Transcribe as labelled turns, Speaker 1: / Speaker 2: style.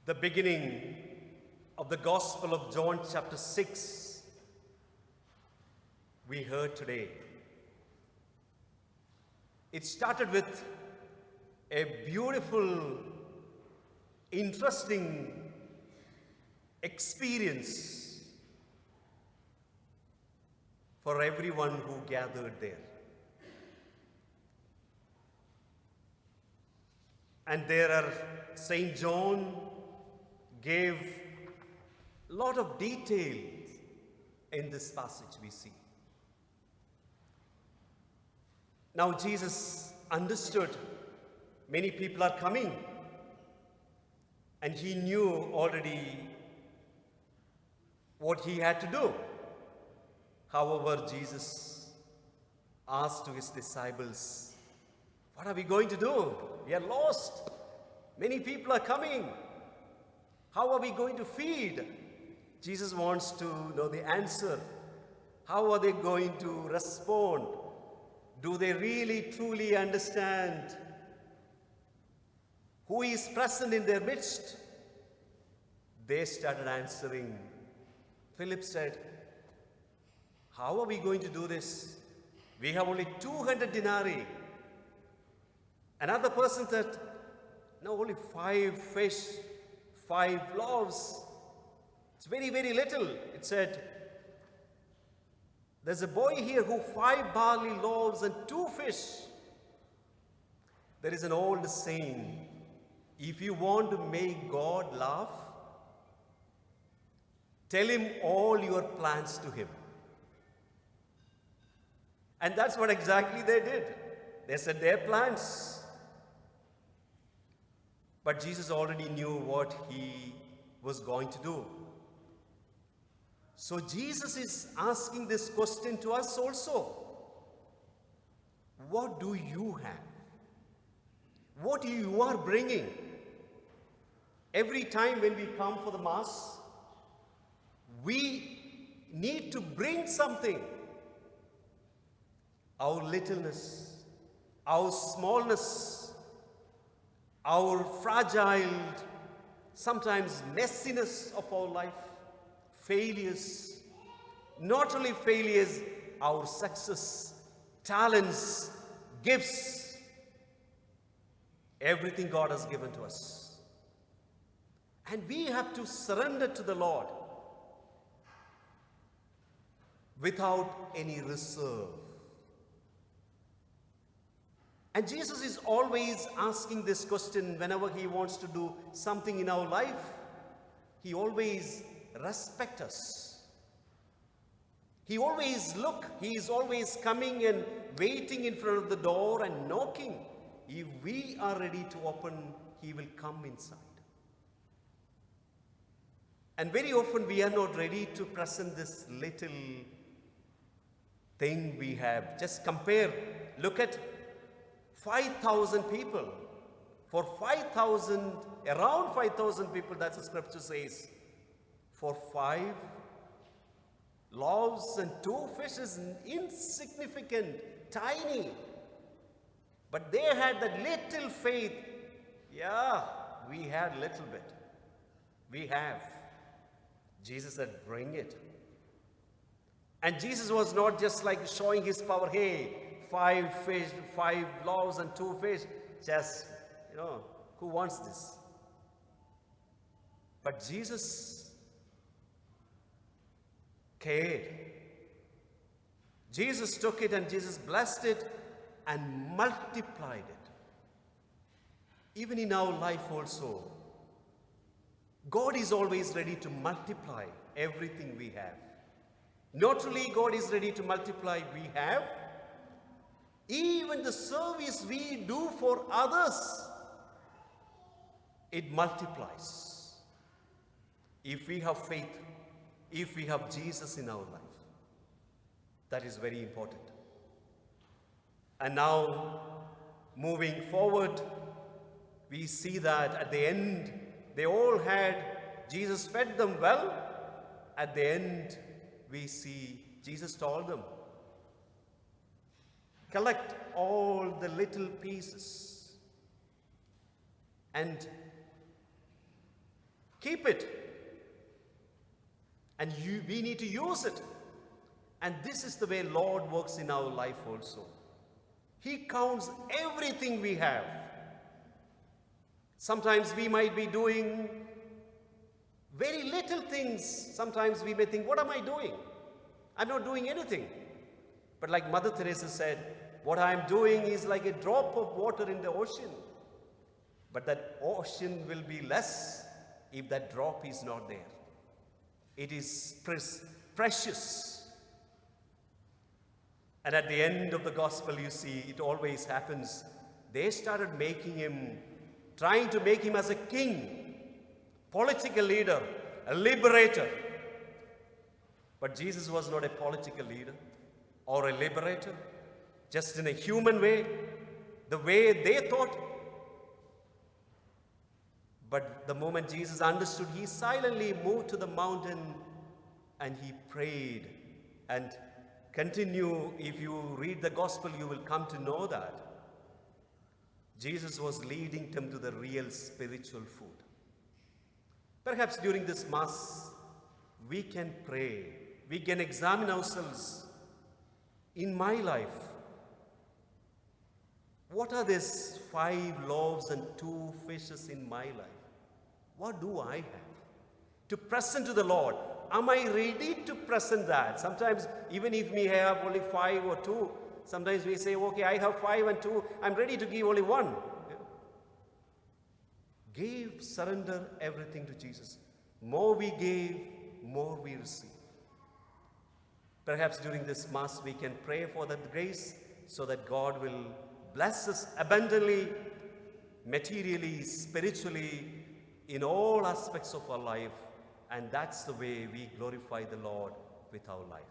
Speaker 1: the beginning of the Gospel of John chapter 6 we heard today. It started with a beautiful, interesting experience for everyone who gathered there. And there are St. John gave a lot of details in this passage we see. Now Jesus understood many people are coming, and he knew already what he had to do. However, Jesus asked to his disciples, "What are we going to do? We are lost. Many people are coming. How are we going to feed?" Jesus wants to know the answer. How are they going to respond? Do they really truly understand who is present in their midst? They started answering. Philip said, "How are we going to do this? We have only 200 denarii. Another person said, "No, only 5 fish, 5 loaves. It's very, very little." It said, "There's a boy here who 5 barley loaves and 2 fish. There is an old saying, if you want to make God laugh, tell him all your plans to him." And that's what exactly they did. They said their plans. But Jesus already knew what he was going to do. So Jesus is asking this question to us also. What do you have? What you are bringing? Every time when we come for the Mass, we need to bring something. Our littleness, our smallness, our fragile, sometimes messiness of our life, failures, not only failures, our success, talents, gifts, everything God has given to us. And we have to surrender to the Lord without any reserve. And Jesus is always asking this question whenever he wants to do something in our life. He always respects us. He is always coming and waiting in front of the door and knocking. If we are ready to open, he will come inside. And very often we are not ready to present this little thing we have. Just compare, look at 5,000 people. For 5,000, around 5,000 people, that's what scripture says. For 5 loaves and 2 fishes, insignificant, tiny. But they had that little faith. Yeah, we had little bit. We have. Jesus said, "Bring it." And Jesus was not just like showing his power. Hey, 5 fish, 5 loaves and 2 fish. Just, who wants this? But Jesus cared. Jesus took it and Jesus blessed it and multiplied it. Even in our life also, God is always ready to multiply everything we have. Not only God is ready to multiply we have, even the service we do for others, it multiplies. If we have faith, if we have Jesus in our life, that is very important. And now, moving forward, we see that at the end, they all had, Jesus fed them well. At the end, we see Jesus told them, collect all the little pieces and keep it. And we need to use it. And this is the way Lord works in our life also. He counts everything we have. Sometimes we might be doing very little things. Sometimes we may think, what am I doing? I'm not doing anything. But like Mother Teresa said, what I'm doing is like a drop of water in the ocean. But that ocean will be less if that drop is not there. It is precious. And at the end of the gospel, you see, it always happens. They started trying to make him as a king, political leader, a liberator. But Jesus was not a political leader or a liberator, just in a human way, the way they thought. But the moment Jesus understood, he silently moved to the mountain and he prayed. And continue, if you read the gospel, you will come to know that Jesus was leading them to the real spiritual food. Perhaps during this Mass, we can pray. We can examine ourselves. In my life, what are these 5 loaves and 2 fishes in my life? What do I have to present to the Lord? Am I ready to present that? Sometimes, even if we have only 5 or 2, sometimes we say, okay, I have 5 and 2, I'm ready to give only 1. Surrender everything to Jesus. More we give, more we receive. Perhaps during this Mass, we can pray for that grace so that God will bless us abundantly, materially, spiritually, in all aspects of our life. And that's the way we glorify the Lord with our life.